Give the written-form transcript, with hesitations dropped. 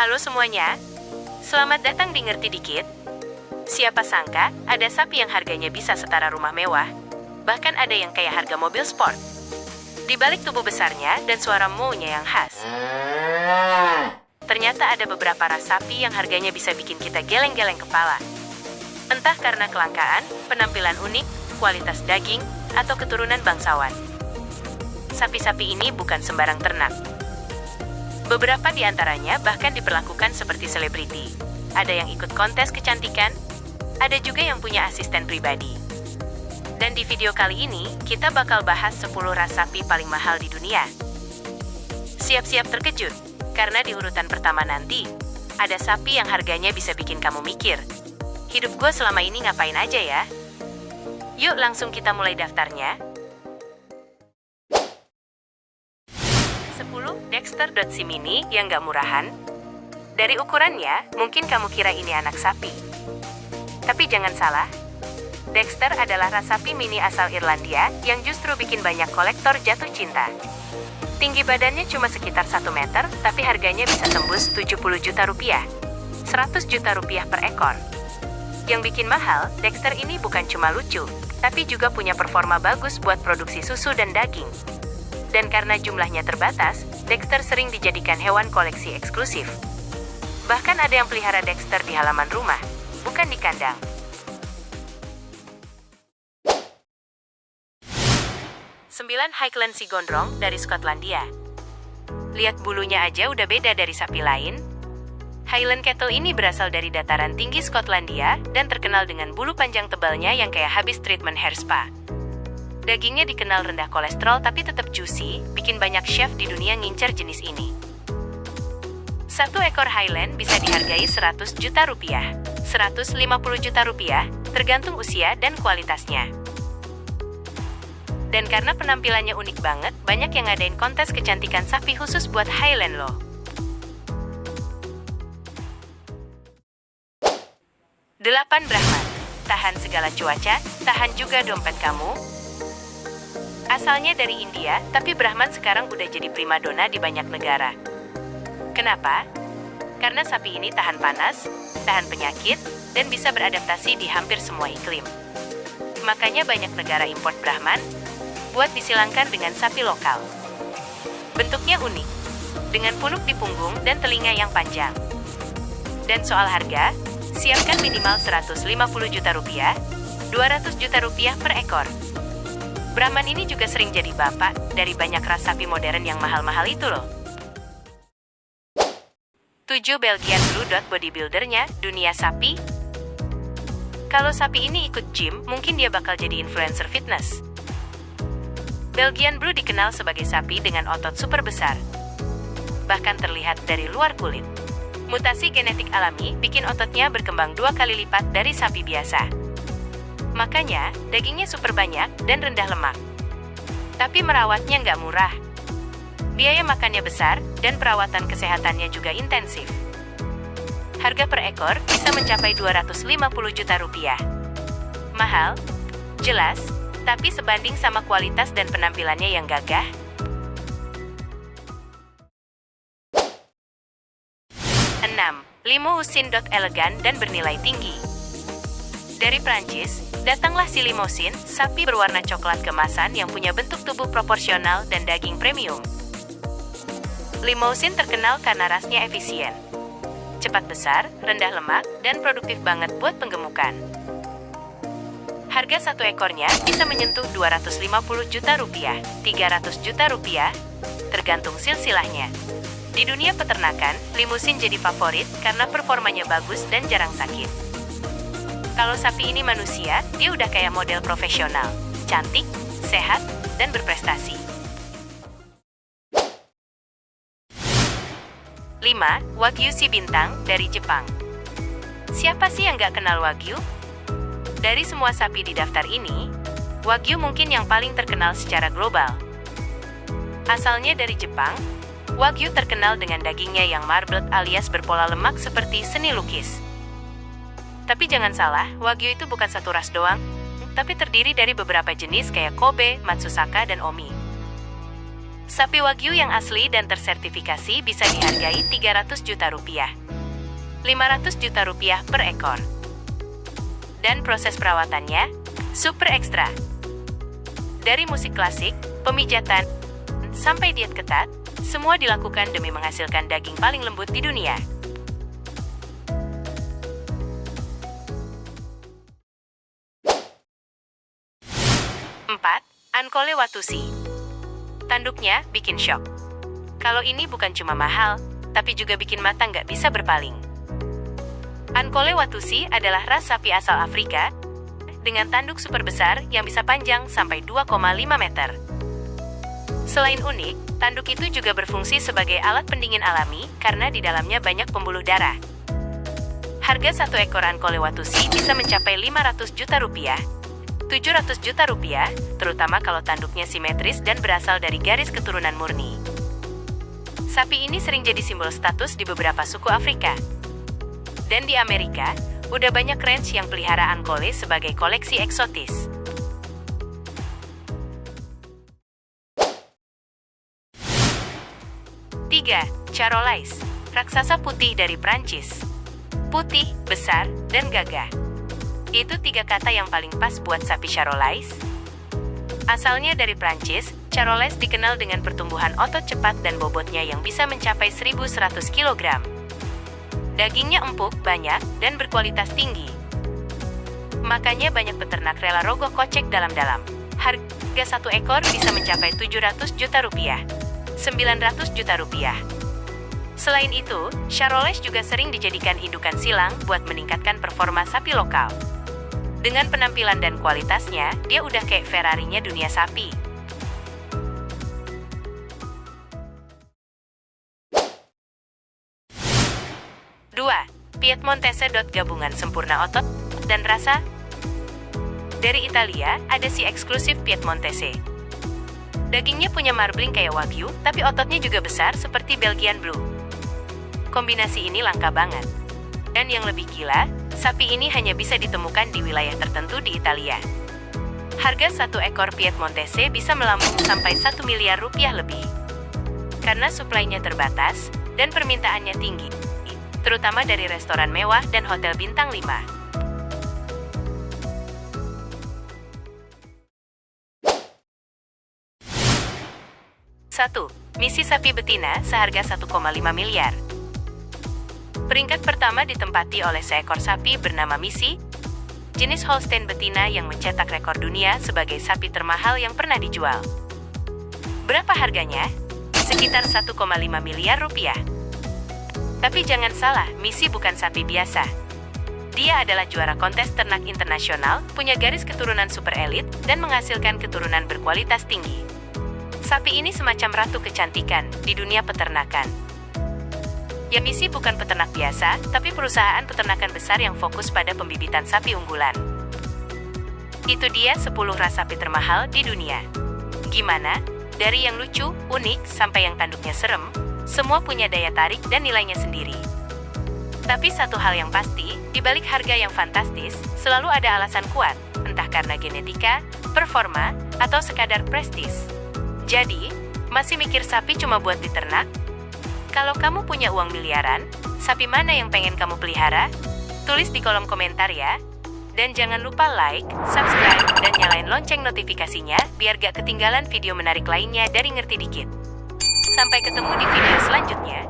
Halo semuanya, selamat datang di Ngerti Dikit. Siapa sangka ada sapi yang harganya bisa setara rumah mewah, bahkan ada yang kayak harga mobil sport. Di balik tubuh besarnya dan suara moo-nya yang khas, ternyata ada beberapa ras sapi yang harganya bisa bikin kita geleng-geleng kepala. Entah karena kelangkaan, penampilan unik, kualitas daging, atau keturunan bangsawan. Sapi-sapi ini bukan sembarang ternak. Beberapa di antaranya bahkan diperlakukan seperti selebriti. Ada yang ikut kontes kecantikan, ada juga yang punya asisten pribadi. Dan di video kali ini, kita bakal bahas 10 ras sapi paling mahal di dunia. Siap-siap terkejut, karena di urutan pertama nanti, ada sapi yang harganya bisa bikin kamu mikir, hidup gue selama ini ngapain aja ya? Yuk langsung kita mulai daftarnya. 10. Dexter.si Mini yang gak murahan. Dari ukurannya, mungkin kamu kira ini anak sapi. Tapi jangan salah, Dexter adalah ras sapi mini asal Irlandia yang justru bikin banyak kolektor jatuh cinta. Tinggi badannya cuma sekitar 1 meter, tapi harganya bisa tembus 70 juta rupiah. 100 juta rupiah per ekor. Yang bikin mahal, Dexter ini bukan cuma lucu, tapi juga punya performa bagus buat produksi susu dan daging. Dan karena jumlahnya terbatas, Dexter sering dijadikan hewan koleksi eksklusif. Bahkan ada yang pelihara Dexter di halaman rumah, bukan di kandang. 9. Highland si gondrong dari Skotlandia. Lihat bulunya aja udah beda dari sapi lain. Highland Cattle ini berasal dari dataran tinggi Skotlandia dan terkenal dengan bulu panjang tebalnya yang kayak habis treatment hair spa. Dagingnya dikenal rendah kolesterol tapi tetap juicy, bikin banyak chef di dunia ngincer jenis ini. Satu ekor Highland bisa dihargai 100 juta rupiah, 150 juta rupiah, tergantung usia dan kualitasnya. Dan karena penampilannya unik banget, banyak yang ngadain kontes kecantikan sapi khusus buat Highland loh. 8. Brahman. Tahan segala cuaca, tahan juga dompet kamu. Asalnya dari India, tapi Brahman sekarang udah jadi primadona di banyak negara. Kenapa? Karena sapi ini tahan panas, tahan penyakit, dan bisa beradaptasi di hampir semua iklim. Makanya banyak negara import Brahman, buat disilangkan dengan sapi lokal. Bentuknya unik, dengan punuk di punggung dan telinga yang panjang. Dan soal harga, siapkan minimal 150 juta rupiah, 200 juta rupiah per ekor. Brahman ini juga sering jadi bapak dari banyak ras sapi modern yang mahal-mahal itu loh. 7. Belgian Blue Dot bodybuildernya, dunia sapi. Kalau sapi ini ikut gym, mungkin dia bakal jadi influencer fitness. Belgian Blue dikenal sebagai sapi dengan otot super besar. Bahkan terlihat dari luar kulit. Mutasi genetik alami bikin ototnya berkembang 2 kali lipat dari sapi biasa. Makanya, dagingnya super banyak dan rendah lemak. Tapi merawatnya nggak murah. Biaya makannya besar, dan perawatan kesehatannya juga intensif. Harga per ekor bisa mencapai 250 juta rupiah. Mahal? Jelas, tapi sebanding sama kualitas dan penampilannya yang gagah. 6. Limousin. Elegan dan bernilai tinggi. Dari Prancis, datanglah si Limousin, sapi berwarna coklat kemasan yang punya bentuk tubuh proporsional dan daging premium. Limousin terkenal karena rasnya efisien, cepat besar, rendah lemak, dan produktif banget buat penggemukan. Harga satu ekornya bisa menyentuh 250 juta rupiah, 300 juta rupiah, tergantung silsilahnya. Di dunia peternakan, Limousin jadi favorit karena performanya bagus dan jarang sakit. Kalau sapi ini manusia, dia udah kayak model profesional, cantik, sehat, dan berprestasi. 5. Wagyu si bintang dari Jepang. Siapa sih yang gak kenal Wagyu? Dari semua sapi di daftar ini, Wagyu mungkin yang paling terkenal secara global. Asalnya dari Jepang, Wagyu terkenal dengan dagingnya yang marbled alias berpola lemak seperti seni lukis. Tapi jangan salah, Wagyu itu bukan satu ras doang, tapi terdiri dari beberapa jenis kayak Kobe, Matsusaka, dan Omi. Sapi Wagyu yang asli dan tersertifikasi bisa dihargai 300 juta rupiah. 500 juta rupiah per ekor. Dan proses perawatannya super ekstra. Dari musik klasik, pemijatan, sampai diet ketat, semua dilakukan demi menghasilkan daging paling lembut di dunia. 4. Ankole Watusi. Tanduknya bikin shock. Kalau ini bukan cuma mahal, tapi juga bikin mata nggak bisa berpaling. Ankole Watusi adalah ras sapi asal Afrika dengan tanduk super besar yang bisa panjang sampai 2,5 meter. Selain unik, tanduk itu juga berfungsi sebagai alat pendingin alami karena di dalamnya banyak pembuluh darah. Harga satu ekor Ankole Watusi bisa mencapai 500 juta rupiah, 700 juta rupiah, terutama kalau tanduknya simetris dan berasal dari garis keturunan murni. Sapi ini sering jadi simbol status di beberapa suku Afrika. Dan di Amerika, udah banyak ranch yang pelihara Ankole sebagai koleksi eksotis. Tiga, Charolais, raksasa putih dari Prancis. Putih, besar, dan gagah. Itu 3 kata yang paling pas buat sapi Charolais. Asalnya dari Prancis, Charolais dikenal dengan pertumbuhan otot cepat dan bobotnya yang bisa mencapai 1.100 kg. Dagingnya empuk, banyak, dan berkualitas tinggi. Makanya banyak peternak rela rogoh kocek dalam-dalam. Harga satu ekor bisa mencapai 700 juta rupiah, 900 juta rupiah. Selain itu, Charolais juga sering dijadikan indukan silang buat meningkatkan performa sapi lokal. Dengan penampilan dan kualitasnya, dia udah kayak Ferrari-nya dunia sapi. Dua, Piedmontese. Gabungan sempurna otot dan rasa. Dari Italia, ada si eksklusif Piedmontese. Dagingnya punya marbling kayak Wagyu, tapi ototnya juga besar seperti Belgian Blue. Kombinasi ini langka banget. Dan yang lebih gila, sapi ini hanya bisa ditemukan di wilayah tertentu di Italia. Harga satu ekor Piedmontese bisa melambung sampai 1 miliar rupiah lebih. Karena suplainya terbatas dan permintaannya tinggi, terutama dari restoran mewah dan hotel bintang 5. Satu, Misi sapi betina seharga 1,5 miliar. Peringkat pertama ditempati oleh seekor sapi bernama Misi, jenis Holstein betina yang mencetak rekor dunia sebagai sapi termahal yang pernah dijual. Berapa harganya? Sekitar 1,5 miliar rupiah. Tapi jangan salah, Misi bukan sapi biasa. Dia adalah juara kontes ternak internasional, punya garis keturunan super elit, dan menghasilkan keturunan berkualitas tinggi. Sapi ini semacam ratu kecantikan di dunia peternakan. Ya, Misi bukan peternak biasa, tapi perusahaan peternakan besar yang fokus pada pembibitan sapi unggulan. Itu dia 10 ras sapi termahal di dunia. Gimana? Dari yang lucu, unik, sampai yang tanduknya serem, semua punya daya tarik dan nilainya sendiri. Tapi satu hal yang pasti, di balik harga yang fantastis, selalu ada alasan kuat, entah karena genetika, performa, atau sekadar prestis. Jadi, masih mikir sapi cuma buat diternak? Kalau kamu punya uang miliaran, sapi mana yang pengen kamu pelihara? Tulis di kolom komentar ya. Dan jangan lupa like, subscribe, dan nyalain lonceng notifikasinya biar gak ketinggalan video menarik lainnya dari Ngerti Dikit. Sampai ketemu di video selanjutnya.